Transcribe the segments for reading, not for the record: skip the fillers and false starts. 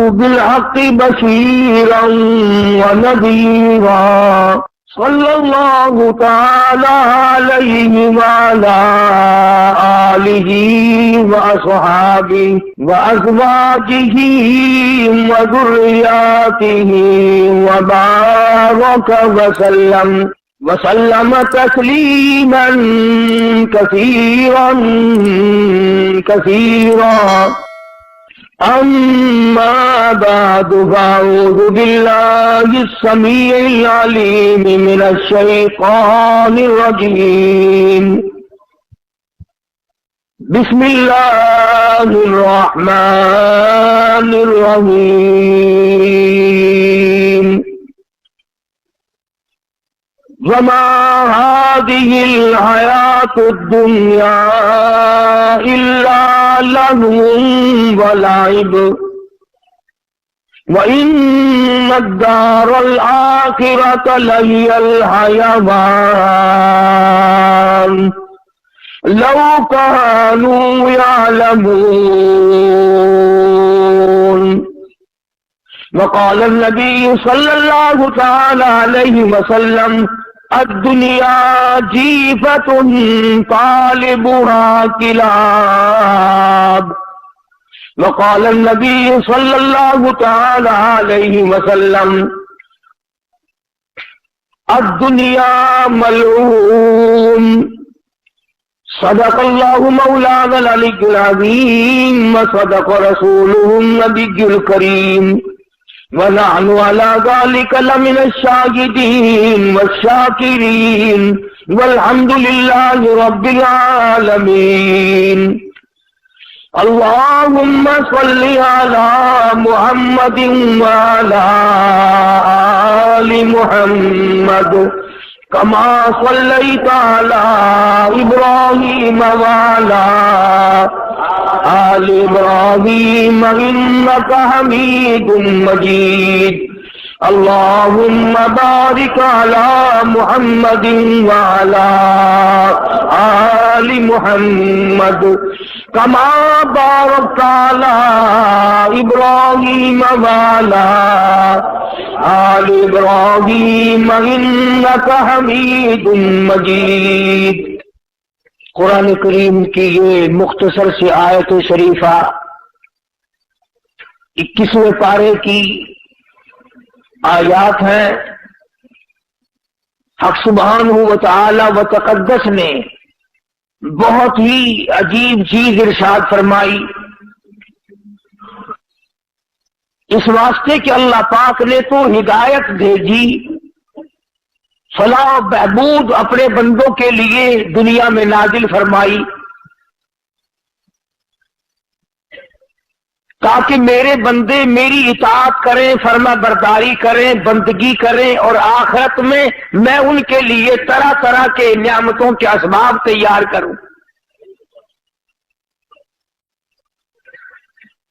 بالحق بشيرا ونذيرا صلى الله تعالى عليه وعلى آله وأصحابه وأزواجه وذرياته وبارك وسلم تسليما كثيرا كثيرا. أما بعد فأعوذ بالله السميع العليم من الشيطان الرجيم. بسم الله الرحمن الرحيم. وما هذه الحياة الدنيا إلا لهو ولعب وإن الدار الآخرة لهي الحيوان لو كانوا يعلمون. وقال النبي صلى الله تعالى عليه وسلم الدنيا جيفة طالبها كلاب. وقال النبي صلى الله تعالى عليه وسلم الدنيا ملعون. صدق الله مولانا العلي العظيم وصدق رسوله النبي الكريم ونحن على ذلك لمن الشاهدين والشاكرين والحمد لله رب العالمين. اللهم صل على محمد وعلى آل محمد كما صليت على إبراهيم وعلى آل إبراهيم إنك حميد مجيد. اللهم بارك على محمد وعلى آل محمد كما باركت على إبراهيم وعلى آل إبراهيم إنك حميد مجيد. قرآن کریم کی یہ مختصر سی آیت شریفہ 21ویں پارے کی آیات ہیں. حق سبحانہ و تعالی و تقدس نے بہت ہی عجیب چیز ارشاد فرمائی اس واسطے کہ اللہ پاک نے تو ہدایت بھیجی، فلاح و بہبود اپنے بندوں کے لیے دنیا میں نازل فرمائی تاکہ میرے بندے میری اطاعت کریں، فرما برداری کریں، بندگی کریں، اور آخرت میں میں ان کے لیے طرح طرح کے نعمتوں کے اسباب تیار کروں.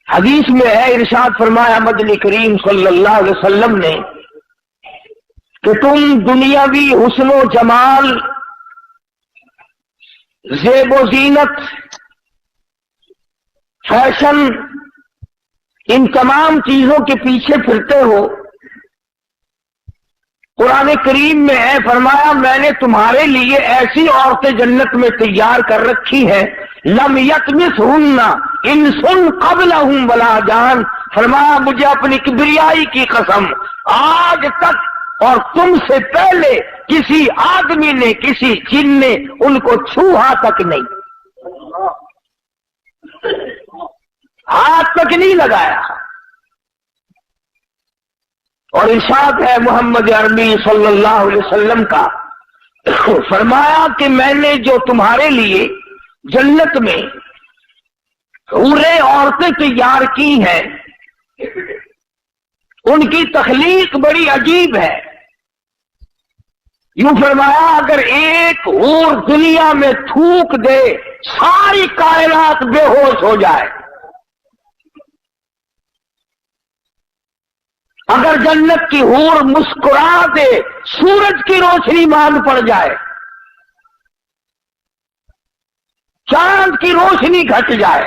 حدیث میں ہے، ارشاد فرمایا مدنی کریم صلی اللہ علیہ وسلم نے کہ تم دنیاوی حسن و جمال، زیب و زینت، فیشن، ان تمام چیزوں کے پیچھے پھرتے ہو. قرآن کریم میں ہے، فرمایا میں نے تمہارے لیے ایسی عورتیں جنت میں تیار کر رکھی ہیں لم یطمثہن انس قبلہم ولا جان. فرمایا مجھے اپنی کبریائی کی قسم، آج تک اور تم سے پہلے کسی آدمی نے، کسی جن نے ان کو چھوہا تک نہیں، ہاتھ تک نہیں لگایا. اور ارشاد ہے محمد عربی صلی اللہ علیہ وسلم کا، فرمایا کہ میں نے جو تمہارے لیے جنت میں حوریں عورتیں تیار کی ہیں ان کی تخلیق بڑی عجیب ہے. یوں فرمایا اگر ایک حور دنیا میں تھوک دے ساری کائنات بے ہوش ہو جائے. اگر جنت کی حور مسکرا دے سورج کی روشنی ماند پڑ جائے، چاند کی روشنی گھٹ جائے.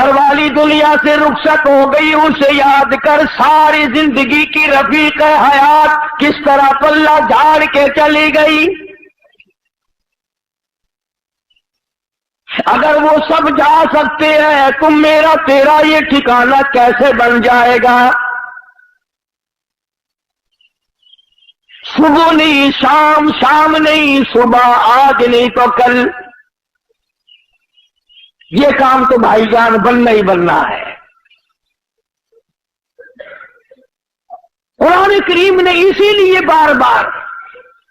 گھر والی دنیا سے رخصت ہو گئی، اسے یاد کر ساری زندگی کی رفیق حیات کس طرح پلہ جھاڑ کے چلی گئی۔ اگر وہ سب جا سکتے ہیں تو میرا تیرا یہ ٹھکانہ کیسے بن جائے گا؟ صبح نہیں شام، شام نہیں صبح، آج نہیں تو کل، یہ کام تو بھائی جان بننا ہی بننا ہے۔ قرآن کریم نے اسی لیے بار بار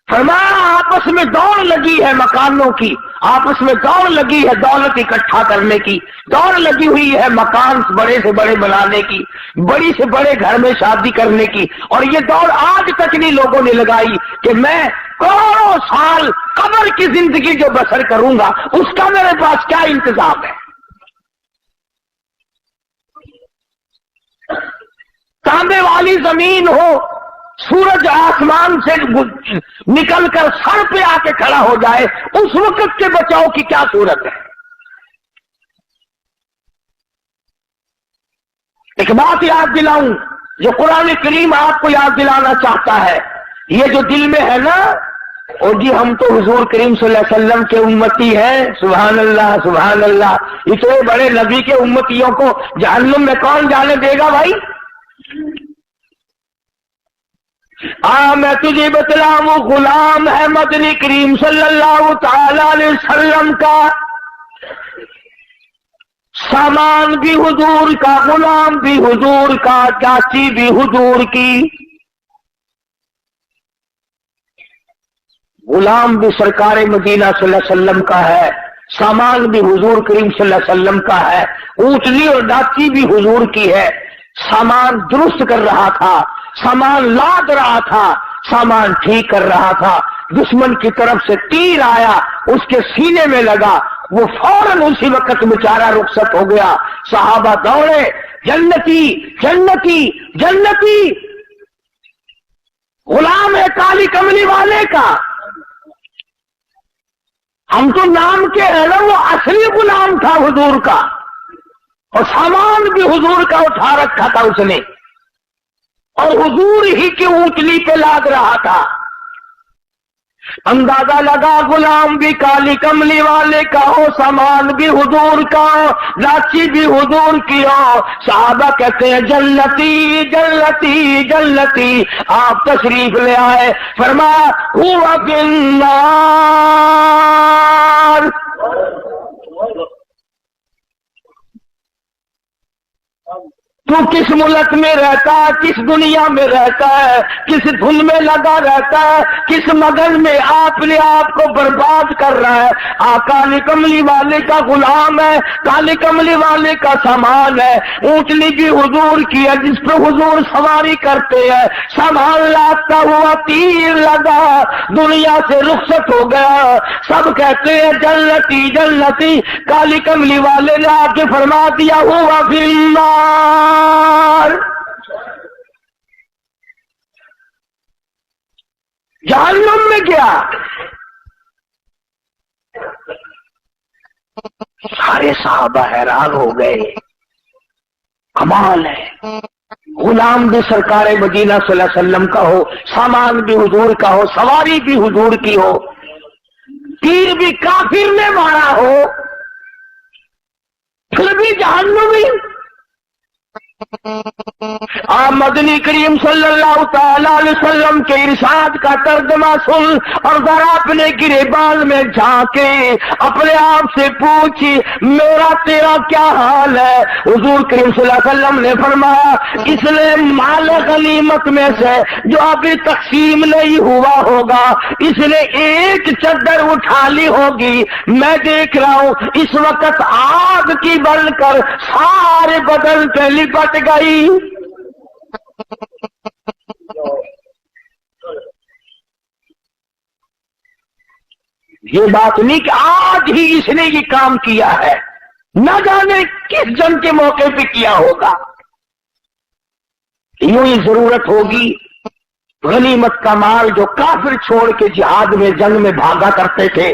فرمایا آپس میں دوڑ لگی ہے مکانوں کی، آپس میں دوڑ لگی ہے دولت اکٹھا کرنے کی، دوڑ لگی ہوئی ہے مکان بڑے سے بڑے بنانے کی، بڑی سے بڑے گھر میں شادی کرنے کی، اور یہ دوڑ آج تک نہیں لوگوں نے لگائی کہ میں کروڑوں سال قبر کی زندگی جو بسر کروں گا اس کا میرے پاس کیا انتظام ہے۔ تانبے والی زمین ہو، سورج آسمان سے نکل کر سر پہ آ کے کھڑا ہو جائے، اس وقت کے بچاؤ کی کیا صورت ہے؟ ایک بات یاد دلاؤں جو قرآن کریم آپ کو یاد دلانا چاہتا ہے، یہ جو دل میں ہے نا، اور جی ہم تو حضور کریم صلی اللہ علیہ وسلم کے امتی ہیں، سبحان اللہ سبحان اللہ، اتنے بڑے نبی کے امتیوں کو جہنم میں کون جانے دے گا بھائی؟ میں تجھے بتلاؤں، غلام ہے مدنی کریم صلی اللہ تعالی علیہ وسلم کا، سامان بھی حضور کا، غلام بھی حضور کا، چاچی بھی حضور کی، غلام بھی سرکار مدینہ صلی اللہ علیہ وسلم کا ہے، سامان بھی حضور کریم صلی اللہ علیہ وسلم کا ہے، اونٹنی اور ڈاکی بھی حضور کی ہے۔ سامان درست کر رہا تھا، سامان لاد رہا تھا، سامان ٹھیک کر رہا تھا، دشمن کی طرف سے تیر آیا، اس کے سینے میں لگا، وہ فوراً اسی وقت بیچارہ رخصت ہو گیا۔ صحابہ دوڑے، جنتی جنتی جنتی، غلام ہے کالی کملی والے کا، ہم تو نام کے ہیں نا، وہ اصلی غلام تھا حضور کا، اور سامان بھی حضور کا اٹھا رکھا تھا اس نے، اور حضور ہی کی اونٹلی پہ لاد رہا تھا۔ اندازہ لگا غلام بھی کالی کملی والے کا ہو، سامان بھی حضور کا ہو، لاچی بھی حضور کی ہو۔ صحابہ کہتے ہیں جنتی جنتی جنتی، آپ تشریف لے آئے، فرمایا ہوا بالنار، تو کس ملک میں رہتا ہے، کس دنیا میں رہتا ہے، کس دھن میں لگا رہتا ہے، کس مگن میں اپنے آپ کو برباد کر رہا ہے۔ کالی کملی والے کا غلام ہے، کالی کملی والے کا سامان ہے، اونٹنی بھی حضور کی ہے جس پہ حضور سواری کرتے ہیں، سامان لاتا ہوا تیر لگا، دنیا سے رخصت ہو گیا۔ سب کہتے ہیں جنتی جنتی، کالی کملی والے نے آ کے فرما دیا ہوا فی النار، جہنم میں گیا۔ سارے صحابہ حیران ہو گئے، کمال ہے، غلام بھی سرکار مدینہ صلی اللہ علیہ وسلم کا ہو، سامان بھی حضور کا ہو، سواری بھی حضور کی ہو، تیر بھی کافر نے مارا ہو، پھر بھی جہنمی۔ آپ مدنی کریم صلی اللہ تعالی علیہ وسلم کے ارشاد کا ترجمہ سن اور ذرا اپنے گریبان میں جھانکے، اپنے آپ سے پوچھی میرا تیرا کیا حال ہے؟ حضور کریم صلی اللہ علیہ وسلم نے فرمایا اس نے مال غنیمت میں سے جو ابھی تقسیم نہیں ہوا ہوگا، اس نے ایک چادر اٹھا لی ہوگی، میں دیکھ رہا ہوں اس وقت آگ کی بن کر سارے بدن پہ لپٹ گئی۔ یہ بات نہیں کہ آج ہی اس نے یہ کام کیا ہے، نہ جانے کس جنگ کے موقع پہ کیا ہوگا۔ یوں ہی ضرورت ہوگی غنیمت کا مال جو کافر چھوڑ کے جہاد میں جنگ میں بھاگا کرتے تھے،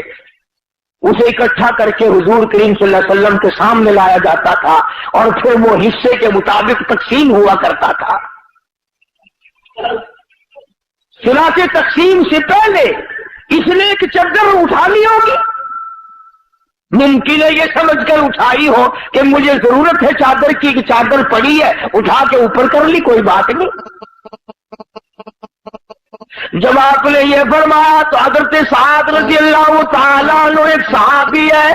اسے اکٹھا کر کے حضور کریم صلی اللہ علیہ وسلم کے سامنے لایا جاتا تھا اور پھر وہ حصے کے مطابق تقسیم ہوا کرتا تھا۔ چنانچہ تقسیم سے پہلے اس نے ایک چادر اٹھا لی ہوگی، ممکن ہے یہ سمجھ کر اٹھائی ہو کہ مجھے ضرورت ہے چادر کی، کہ چادر پڑی ہے اٹھا کے اوپر کر لی، کوئی بات نہیں۔ جب آپ نے یہ فرمایا تو حضرت سعد رضی اللہ تعالیٰ عنہ ایک صحابی ہے،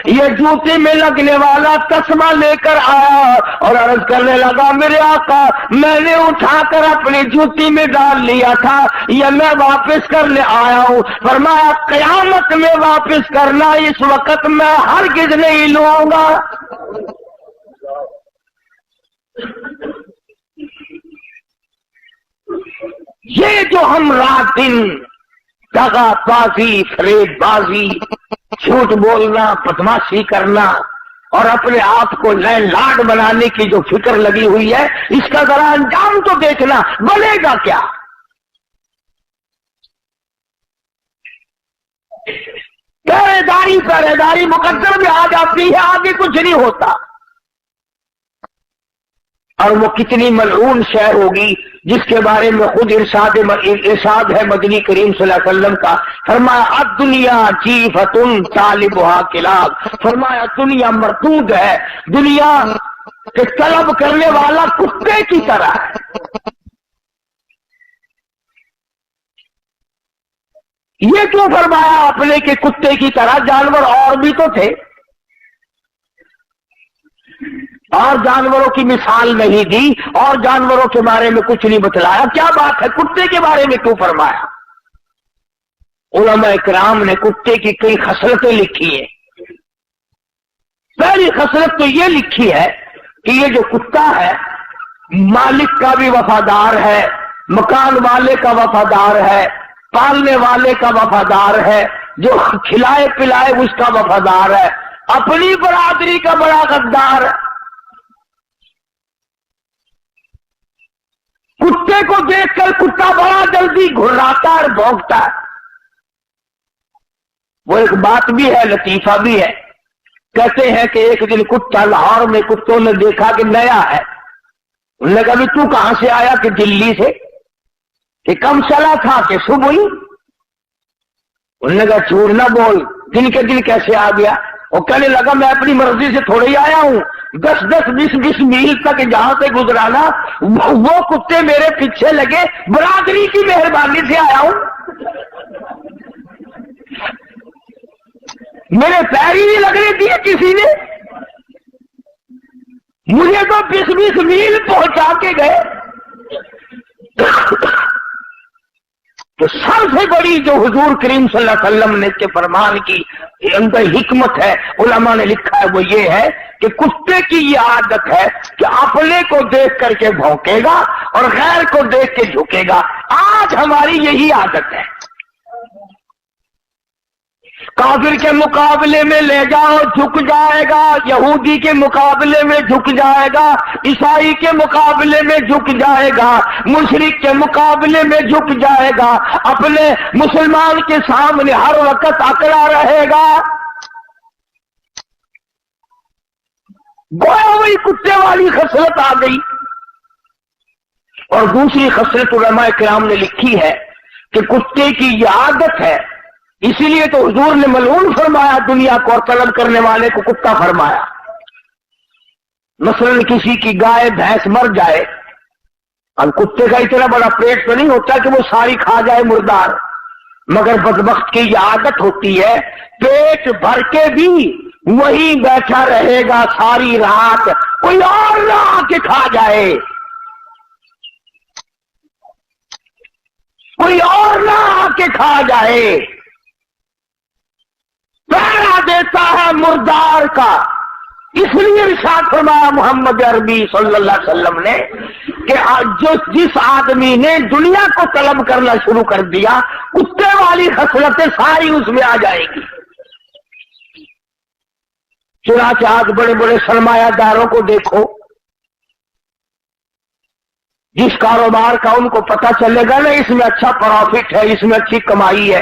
یہ جوتے میں لگنے والا تسمہ لے کر آیا اور عرض کرنے لگا میرے آقا میں نے اٹھا کر اپنی جوتی میں ڈال لیا تھا، یہ میں واپس کرنے آیا ہوں۔ فرمایا قیامت میں واپس کرنا، اس وقت میں ہرگز نہیں لوں گا۔ یہ جو ہم رات دن دغا بازی، فریب بازی، جھوٹ بولنا، بدماشی کرنا اور اپنے آپ کو لین لاڈ بنانے کی جو فکر لگی ہوئی ہے، اس کا ذرا انجام تو دیکھنا، بنے گا کیا؟ پہرے داری مقدر میں آ جاتی ہے، آگے کچھ نہیں ہوتا۔ اور وہ کتنی ملعون شے ہوگی جس کے بارے میں خود ارشاد ہے مدنی کریم صلی اللہ علیہ وسلم کا، فرمایا الدنیا جیفتن طالبها کلاب، فرمایا دنیا مردود ہے، دنیا کے طلب کرنے والا کتے کی طرح ہے۔ یہ کیوں فرمایا آپ نے کہ کتے کی طرح؟ جانور اور بھی تو تھے، اور جانوروں کی مثال نہیں دی اور جانوروں کے بارے میں کچھ نہیں بتلایا، کیا بات ہے کتے کے بارے میں کیوں فرمایا؟ علماء کرام نے کتے کی کئی خصلتیں لکھی ہیں۔ پہلی خصلت تو یہ لکھی ہے کہ یہ جو کتا ہے مالک کا بھی وفادار ہے، مکان والے کا وفادار ہے، پالنے والے کا وفادار ہے، جو کھلائے پلائے اس کا وفادار ہے، اپنی برادری کا بڑا غدار ہے۔ کتے کو دیکھ کر کتا بڑا جلدی گھراتا اور بھونکتا ہے۔ وہ ایک بات بھی ہے، لطیفہ بھی ہے، کہتے ہیں کہ ایک دن کتا لاہور میں کتوں نے دیکھا کہ نیا ہے، انہوں نے کہا بھی تو کہاں سے آیا؟ کہ دلی سے۔ کہ کم چلا تھا؟ کہ صبح ہی۔ انہوں نے کہا جھوٹ نہ بول، دن کے دن کیسے آ گیا؟ وہ کہنے لگا میں اپنی مرضی سے تھوڑے ہی آیا ہوں، 10-20 میل تک جہاں سے گزرانا وہ کتے میرے پیچھے لگے، برادری کی مہربانی سے آیا ہوں، میرے پیر ہی نہیں لگنے دیے کسی نے، مجھے تو 20 میل پہنچا کے گئے۔ تو سب سے بڑی جو حضور کریم صلی اللہ علیہ وسلم نے کے فرمان کی اندر حکمت ہے، علماء نے لکھا ہے، وہ یہ ہے کہ کتے کی یہ عادت ہے کہ اپنے کو دیکھ کر کے بھونکے گا اور غیر کو دیکھ کے جھکے گا۔ آج ہماری یہی عادت ہے، کافر کے مقابلے میں لے جاؤ جھک جائے گا، یہودی کے مقابلے میں جھک جائے گا، عیسائی کے مقابلے میں جھک جائے گا، مشرک کے مقابلے میں جھک جائے گا، اپنے مسلمان کے سامنے ہر وقت اکڑا رہے گا۔ گویا وہی کتے والی خصلت آ گئی۔ اور دوسری خصلت علماء کرام نے لکھی ہے کہ کتے کی یہ عادت ہے، اسی لیے تو حضور نے ملعون فرمایا دنیا کو اور طلب کرنے والے کو کتا فرمایا۔ مثلا کسی کی گائے بھینس مر جائے، اب کتے کا اتنا بڑا پیٹ تو نہیں ہوتا کہ وہ ساری کھا جائے مردار، مگر بدبخت کی یہ عادت ہوتی ہے پیٹ بھر کے بھی وہی بیٹھا رہے گا ساری رات، کوئی اور نہ آ کے کھا جائے، کوئی اور نہ آ کے کھا جائے، پہرا دیتا ہے مردار کا۔ اس لیے ارشاد فرمایا محمد عربی صلی اللہ علیہ وسلم نے کہ جس آدمی نے دنیا کو طلب کرنا شروع کر دیا، کتے والی خصلتیں ساری اس میں آ جائے گی۔ چنانچہ آج بڑے بڑے سرمایہ داروں کو دیکھو، جس کاروبار کا ان کو پتہ چلے گا نا اس میں اچھا پروفٹ ہے، اس میں اچھی کمائی ہے،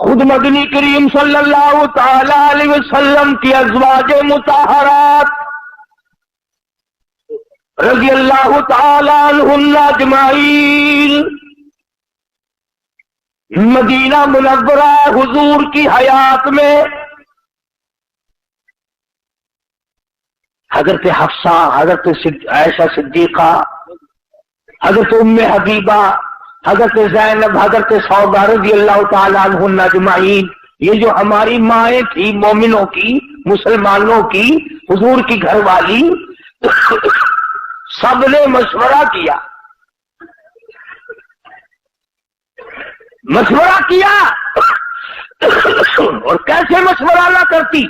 خود مدنی کریم صلی اللہ تعالی علیہ وسلم کی ازواج مطہرات رضی اللہ تعالی عنہن اجمعین مدینہ منورہ حضور کی حیات میں حضرت حفصہ، حضرت عائشہ صدیقہ، حضرت ام حبیبہ، حضرت زینب، حضرت سودا رضی اللہ تعالی عنہن اجمعین، یہ جو ہماری مائیں تھی مومنوں کی، مسلمانوں کی، حضور کی گھر والی، سب نے مشورہ کیا، اور کیسے مشورہ نہ کرتی؟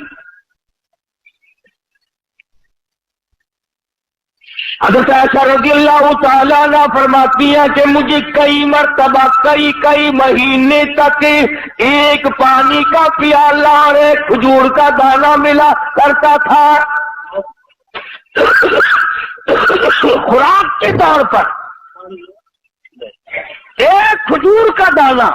حضرت عائشہ رضی اللہ تعالیٰ عنہ فرماتی ہیں کہ مجھے کئی مرتبہ کئی مہینے تک ایک پانی کا پیالہ اور ایک کھجور کا دانہ ملا کرتا تھا خوراک کے طور پر، ایک کھجور کا دانہ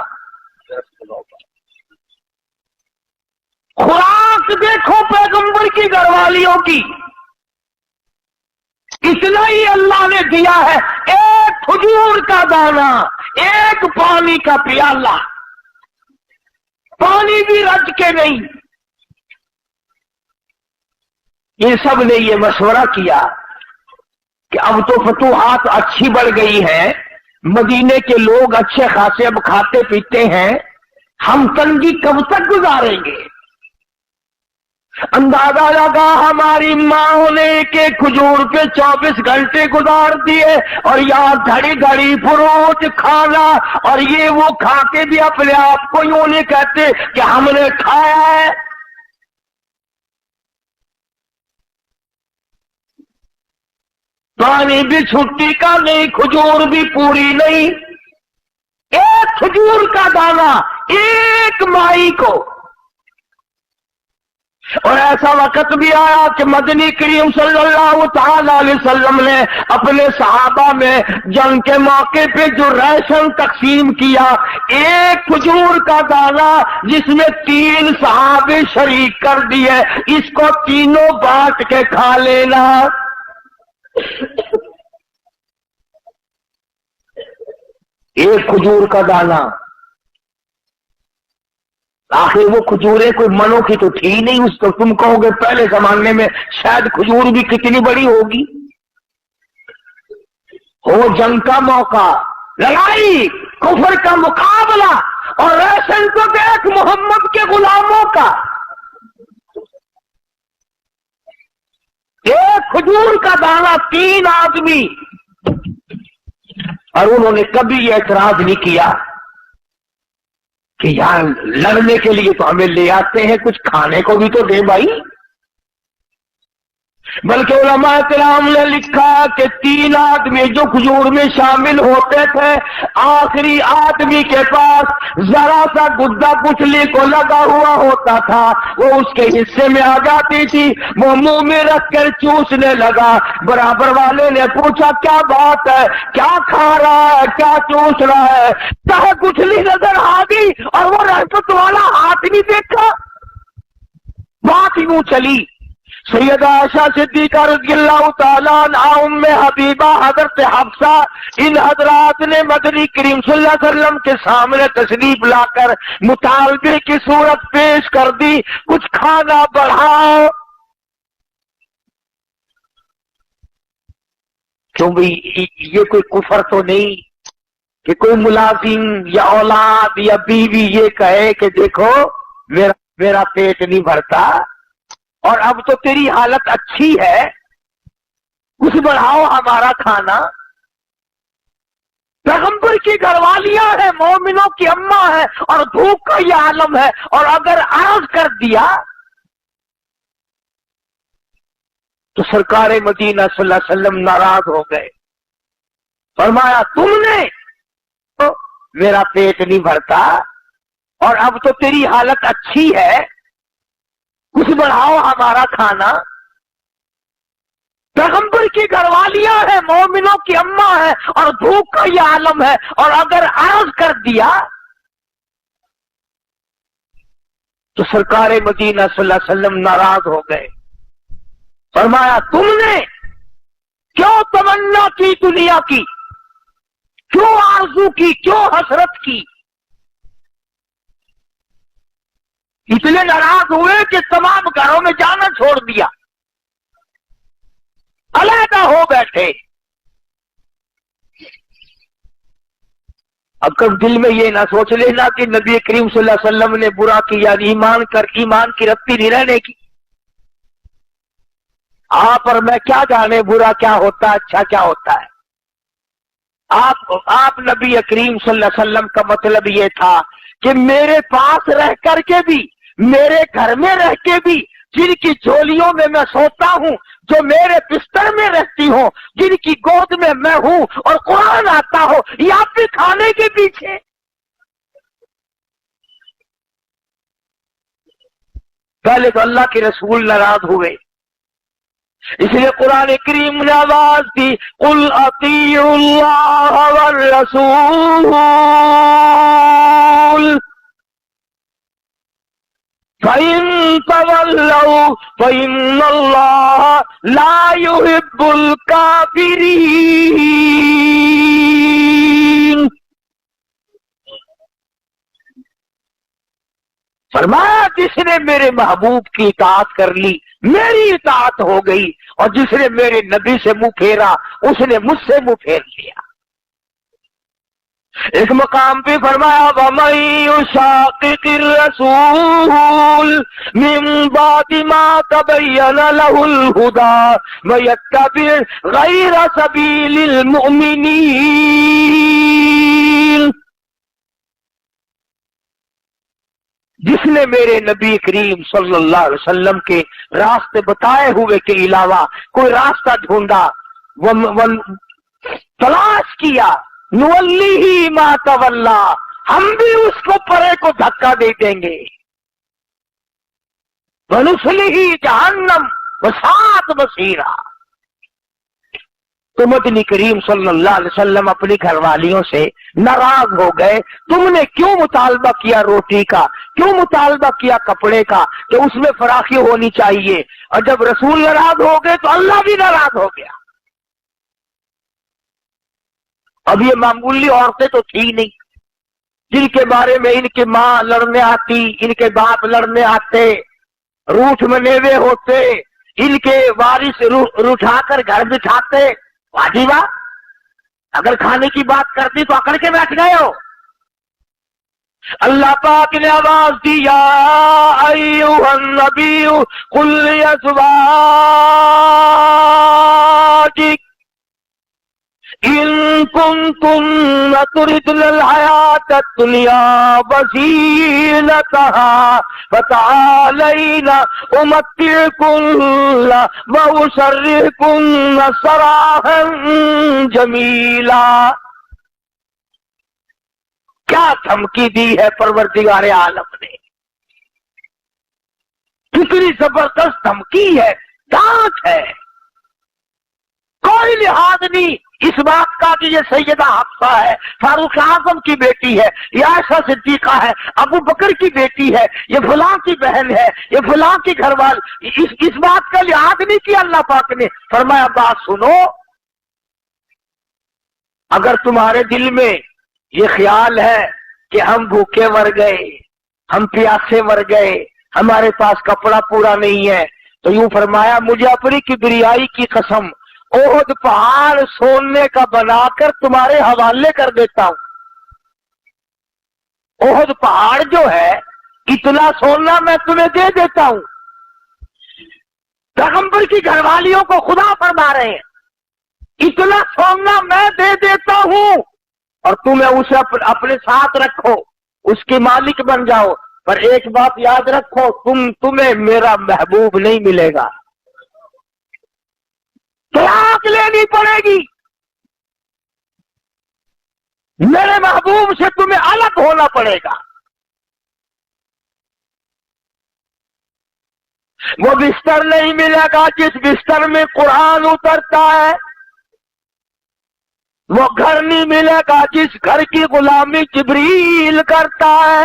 خوراک دیکھو پیغمبر کی گھر والیوں کی، اتنا ہی اللہ نے دیا ہے، ایک کھجور کا دانہ، ایک پانی کا پیالہ، پانی بھی رج کے نہیں۔ یہ سب نے یہ مشورہ کیا کہ اب تو فتوحات اچھی بڑھ گئی ہیں، مدینے کے لوگ اچھے خاصے اب کھاتے پیتے ہیں، ہم تنگی کب تک گزاریں گے؟ اندازہ لگا ہماری ماں نے کہ کھجور پہ 24 گھنٹے گزار دیے، اور یہاں گھڑی گھڑی فروٹ کھانا، اور یہ وہ کھا کے بھی اپنے آپ کو یوں نہیں کہتے کہ ہم نے کھایا ہے۔ پانی بھی چھٹی کا نہیں، کھجور بھی پوری نہیں، ایک کھجور کا دانہ ایک مائی کو۔ اور ایسا وقت بھی آیا کہ مدنی کریم صلی اللہ تعالی علیہ وسلم نے اپنے صحابہ میں جنگ کے موقع پہ جو راشن تقسیم کیا، ایک کھجور کا دانہ جس میں 3 صحابے شریک کر دیے، اس کو تینوں بانٹ کے کھا لینا۔ ایک کھجور کا دانہ، آخر وہ کھجوریں کوئی منوں کی تو تھی نہیں، اس کو تم کہو گے پہلے زمانے میں شاید کھجور بھی کتنی بڑی ہوگی۔ ہو جنگ کا موقع، لڑائی، کفر کا مقابلہ، اور راشن کو دیکھ محمد کے غلاموں کا، ایک کھجور کا دانہ 3 آدمی، اور انہوں نے کبھی اعتراض نہیں کیا کہ یار لڑنے کے لیے تو ہمیں لے آتے ہیں، کچھ کھانے کو بھی تو دے بھائی۔ بلکہ علماء کرام نے لکھا کہ 3 آدمی جو کھجور میں شامل ہوتے تھے، آخری آدمی کے پاس ذرا سا گدا پچھلی کو لگا ہوا ہوتا تھا، وہ اس کے حصے میں آ جاتی تھی، وہ منہ میں رکھ کر چوسنے لگا۔ برابر والے نے پوچھا کیا بات ہے، کیا کھا رہا ہے، کیا چوس رہا ہے؟ چاہے پچھلی نظر آ گئی اور وہ رحمت والا ہاتھ نہیں دیکھا۔ بات یوں چلی، سیدہ عائشہ صدیقہ رضی اللہ تعالیٰ عنہا، ام حبیبہ، حضرت حفصہ، ان حضرات نے مدنی کریم صلی اللہ علیہ وسلم کے سامنے تشریف لا کر مطالبے کی صورت پیش کر دی، کچھ کھانا بڑھاؤ۔ کیوں بھئی یہ کوئی کفر تو نہیں کہ کوئی ملازم یا اولاد یا بیوی یہ کہے کہ دیکھو میرا پیٹ نہیں بھرتا اور اب تو تیری حالت اچھی ہے، کچھ بڑھاؤ ہمارا کھانا۔ پیغمبر کی گھر والیاں ہیں، مومنوں کی اماں ہے، اور بھوک کا یہ عالم ہے، اور اگر عرض کر دیا تو سرکار مدینہ صلی اللہ علیہ وسلم ناراض ہو گئے، فرمایا تم نے میرا پیٹ نہیں بھرتا اور اب تو تیری حالت اچھی ہے، کچھ بڑھاؤ ہمارا کھانا۔ پیغمبر کی گھر والیاں ہیں، مومنوں کی اماں ہے، اور بھوک کا یہ عالم ہے، اور اگر عرض کر دیا تو سرکار مدینہ صلی اللہ علیہ وسلم ناراض ہو گئے. فرمایا تم نے کیوں تمنا کی دنیا کی، کیوں آرزو کی، کیوں حسرت کی؟ اتنے ناراض ہوئے کہ تمام گھروں میں جانا چھوڑ دیا، علیحدہ ہو بیٹھے. اب کب دل میں یہ نہ سوچ لینا کہ نبی کریم صلی اللہ علیہ وسلم نے برا کیا، ایمان کی رتی نہیں رہنے کی. آپ اور میں کیا جانے برا کیا ہوتا ہے، اچھا کیا ہوتا ہے. آپ نبی کریم صلی اللہ علیہ وسلم کا مطلب یہ تھا کہ میرے پاس رہ کر کے بھی، میرے گھر میں رہ کے بھی، جن کی جھولیوں میں میں سوتا ہوں، جو میرے بستر میں رہتی ہوں، جن کی گود میں میں ہوں اور قرآن آتا ہو، یا بھی کھانے کے پیچھے. پہلے تو اللہ کے رسول ناراض ہوئے، اس لیے قرآن کریم نے آواز دی قل اطیعوا اللہ والرسول فَإِن تَوَلَّوْا فَإِنَّ اللَّهَ لَا يُحِبُّ الْكَافِرِينَ. فرمایا جس نے میرے محبوب کی اطاعت کر لی میری اطاعت ہو گئی، اور جس نے میرے نبی سے منہ پھیرا اس نے مجھ سے منہ پھیر لیا. ایک مقام پہ فرمایا وَمَن يُشَاقِقِ الرَّسُولَ مِن بَعْدِ مَا تَبَيَّنَ لَهُ الْهُدَى وَيَتَّبِعْ غَيْرَ سَبِيلِ الْمُؤْمِنِينَ. جس نے میرے نبی کریم صلی اللہ علیہ وسلم کے راستے بتائے ہوئے کے علاوہ کوئی راستہ ڈھونڈا، تلاش کیا، نولیہ ما تولا، ہم بھی اس کو پرے کو دھکا دے دیں گے، ونصلہ جہنم وساءت مصیرا. تو مدنی کریم صلی اللہ علیہ وسلم اپنی گھر والیوں سے ناراض ہو گئے. تم نے کیوں مطالبہ کیا روٹی کا، کیوں مطالبہ کیا کپڑے کا، کہ اس میں فراخی ہونی چاہیے. اور جب رسول ناراض ہو گئے تو اللہ بھی ناراض ہو گیا. اب یہ معمولی عورتیں تو تھی نہیں جن کے بارے میں ان کی ماں لڑنے آتی، ان کے باپ لڑنے آتے، روٹھ منیوے ہوتے، ان کے وارث روٹھا کر گھر بٹھاتے. واجبہ اگر کھانے کی بات کرتی تو اکڑ کے بیٹھ گئے ہو. اللہ پاک نے آواز دی یا ایھا النبی قل لازواجک ان کنتن تردن الحیاۃ الدنیا وزینتها فتعالین امتعکن واسرحکن سراحا جمیلا. کیا دھمکی دی ہے پروردگار عالم نے، کتنی زبردست دھمکی ہے، ڈانٹ ہے. کوئی لحاظ نہیں اس بات کا کہ یہ سیدہ حفصہ ہے، فاروق اعظم کی بیٹی ہے، یہ عائشہ صدیقہ ہے، ابو بکر کی بیٹی ہے، یہ فلاں کی بہن ہے، یہ فلاں کی گھر وال. اس بات کا لحاظ نہیں کیا. اللہ پاک نے فرمایا بات سنو، اگر تمہارے دل میں یہ خیال ہے کہ ہم بھوکے مر گئے، ہم پیاسے مر گئے، ہمارے پاس کپڑا پورا نہیں ہے، تو یوں فرمایا مجھے اپنی کبریائی کی قسم احد پہاڑ سونے کا بنا کر تمہارے حوالے کر دیتا ہوں. احد پہاڑ جو ہے اتنا سونا میں تمہیں دے دیتا ہوں. پیغمبر کی گھر والیوں کو خدا فرما رہے ہیں اتنا سونا میں دے دیتا ہوں اور تمہیں اسے اپنے ساتھ رکھو، اس کے مالک بن جاؤ. پر ایک بات یاد رکھو، تمہیں میرا محبوب نہیں ملے گا، طلاق لینی پڑے گی، میرے محبوب سے تمہیں الگ ہونا پڑے گا. وہ بستر نہیں ملے گا جس بستر میں قرآن اترتا ہے، وہ گھر نہیں ملے گا جس گھر کی غلامی جبریل کرتا ہے.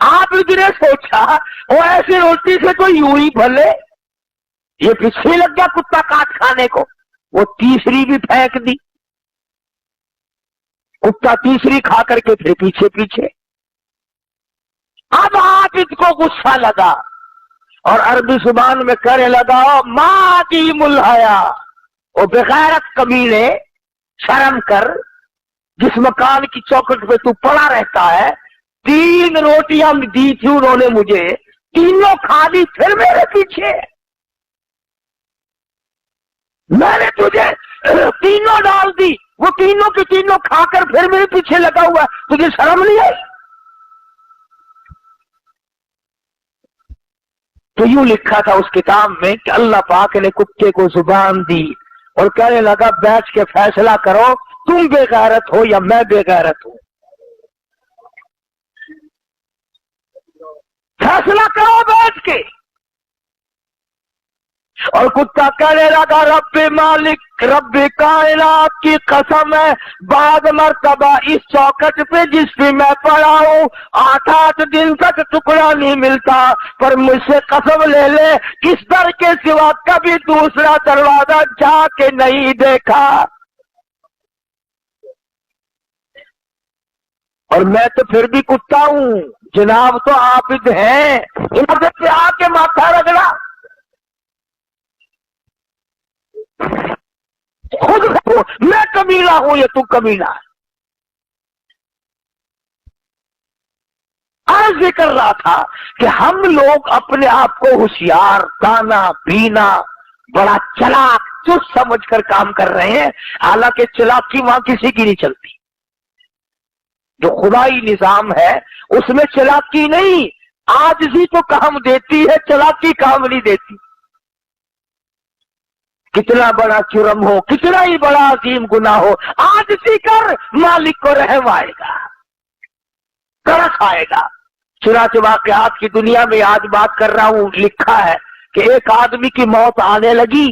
آپ نے سوچا وہ ایسی روٹی سے تو یوں ہی بھلے، یہ پیچھے لگ گیا کتا کاٹ کھانے کو، وہ تیسری بھی پھینک دی، کتا تیسری کھا کر کے پھر پیچھے پیچھے۔ اب عابد کو غصہ لگا اور عربی زبان میں کہنے لگا ماں کی ملحیا، وہ بغیرت کمینے، شرم کر، جس مکان کی چوکھٹ پہ تو پڑا رہتا ہے، 3 روٹیاں دی تھی انہوں نے مجھے، تینوں کھا لی پھر میرے پیچھے، میں نے تجھے تینوں ڈال دی، وہ تینوں کی تینوں کھا کر پھر میرے پیچھے لگا ہوا، تجھے شرم نہیں آئی؟ تو یوں لکھا تھا اس کتاب میں کہ اللہ پاک نے کتے کو زبان دی اور کہنے لگا بیٹھ کے فیصلہ کرو تم بے غیرت ہو یا میں بے غیرت ہوں، فیصلہ کرو بیٹھ کے۔ اور کتا کہنے لگا رب مالک، رب کائنات کی قسم ہے، بعد مرتبہ اس چوکٹ پہ جس پہ میں پڑا ہوں 8 دن تک ٹکڑا نہیں ملتا، پر مجھ سے قسم لے لے اس در کے سوا کبھی دوسرا دروازہ جا کے نہیں دیکھا، اور میں تو پھر بھی کتا ہوں، جناب تو عابد ہیں، ادھر سے آ کے ماتھا رگڑا، خود میں کمینہ ہوں یا تو کمینہ ہے۔ آج ذکر رہا تھا کہ ہم لوگ اپنے آپ کو ہوشیار، دانا، بینا، بڑا چلاک، چست سمجھ کر کام کر رہے ہیں، حالانکہ چلاکی وہاں کسی کی نہیں چلتی۔ جو خدائی نظام ہے اس میں چلاکی نہیں، عاجزی تو کام دیتی ہے، چلاکی کام نہیں دیتی۔ کتنا بڑا جرم ہو، کتنا ہی بڑا عظیم گناہ ہو، عاجزی کر، مالک کو رحم آئے گا، ترس آئے گا۔ چنانچہ واقعات کی دنیا میں آج بات کر رہا ہوں، لکھا ہے کہ ایک آدمی کی موت آنے لگی،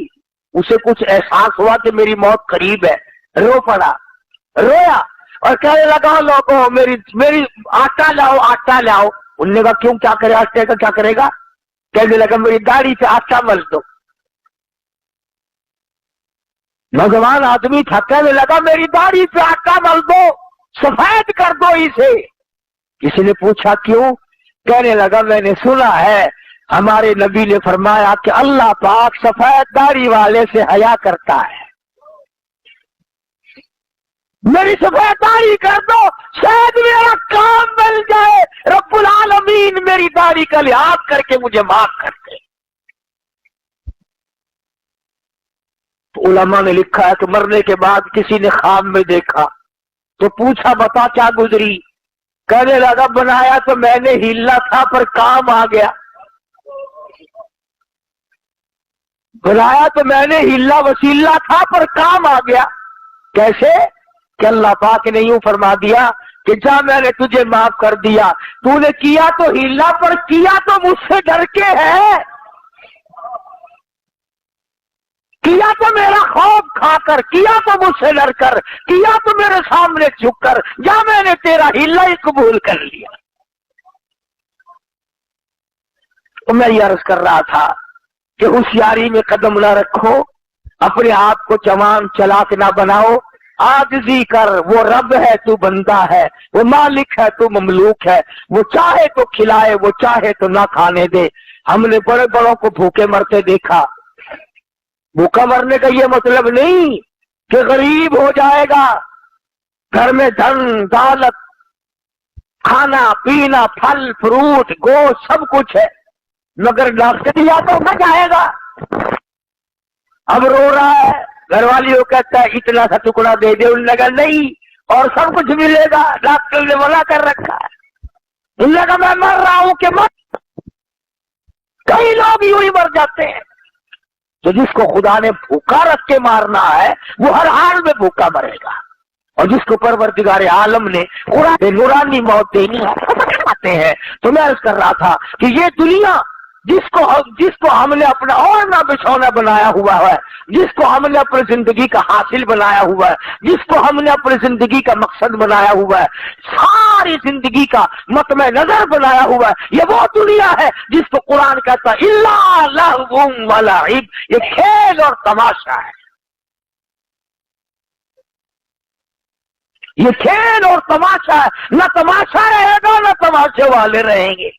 اسے کچھ احساس ہوا کہ میری موت قریب ہے، رو پڑا، رویا اور کہنے لگا لوگوں میری آٹا لاؤ، آٹا لاؤ۔ انہوں نے کہا کیوں، کیا کرے آٹے کا، کیا کرے گا؟ کہنے لگا میری داڑھی سے آٹا مل دو۔ نوجوان آدمی تھا، کہنے لگا میری داڑھی پہ آٹا مل دو، سفید کر دو اسے۔ کسی نے پوچھا کیوں؟ کہنے لگا میں نے سنا ہے ہمارے نبی نے فرمایا کہ اللہ پاک سفید داڑھی والے سے حیا کرتا ہے، میری سفید داڑھی کر دو، شاید میرا کام مل جائے، رب العالمین میری داڑھی کا لحاظ کر کے مجھے معاف کر دے۔ علماء نے لکھا ہے کہ مرنے کے بعد کسی نے خواب میں دیکھا تو پوچھا بتا کیا گزری؟ کہنے لگا بنایا تو میں نے ہیلا تھا پر کام آ گیا، بنایا تو میں نے ہیلا وسیلہ تھا پر کام آ گیا۔ کیسے؟ کہ اللہ پاک نے یوں فرما دیا کہ جا میں نے تجھے معاف کر دیا، تو نے کیا تو ہیلا پر کیا تو مجھ سے ڈر کے ہے، کیا تو میرا خوف کھا کر، کیا تو مجھ سے ڈر کر، کیا تو میرے سامنے جھک کر، یا میں نے تیرا ہیلا ہی قبول کر لیا۔ تو میں یہ عرض کر رہا تھا کہ ہوشیاری میں قدم نہ رکھو، اپنے آپ کو جوان چلاک نہ بناؤ، عاجزی کر، وہ رب ہے تو بندہ ہے، وہ مالک ہے تو مملوک ہے، وہ چاہے تو کھلائے، وہ چاہے تو نہ کھانے دے۔ ہم نے بڑے بڑوں کو بھوکے مرتے دیکھا، بھوکا مرنے کا یہ مطلب نہیں کہ غریب ہو جائے گا، گھر میں دھن دولت، کھانا پینا، پھل فروٹ، گوشت سب کچھ ہے، مگر ڈاکٹر یا تو نہ جائے گا۔ اب رو رہا ہے، گھر والی وہ کہتا ہے اتنا سا ٹکڑا دے دے، انہوں نے کہا نہیں اور سب کچھ ملے گا، ڈاکٹر نے منع کر رکھا ہے۔ انہوں نے کہا میں مر رہا ہوں کہ مر، کئی لوگ یوں ہی مر جاتے ہیں۔ تو جس کو خدا نے بھوکا رکھ کے مارنا ہے وہ ہر حال میں بھوکا مرے گا، اور جس کو پروردگار عالم نے قرآن نورانی موت دینی ہے ہیں۔ تو میں عرض کر رہا تھا کہ یہ دنیا جس کو ہم نے اپنا اوڑھنا بچھونا بنایا ہوا ہے، جس کو ہم نے اپنی زندگی کا حاصل بنایا ہوا ہے، جس کو ہم نے اپنی زندگی کا مقصد بنایا ہوا ہے، ساری زندگی کا مطمع نظر بنایا ہوا ہے، یہ وہ دنیا ہے جس کو قرآن کہتا ہے الا لہو و لعب، یہ کھیل اور تماشا ہے، یہ کھیل اور تماشا ہے، نہ تماشا رہے گا نہ تماشے والے رہیں گے۔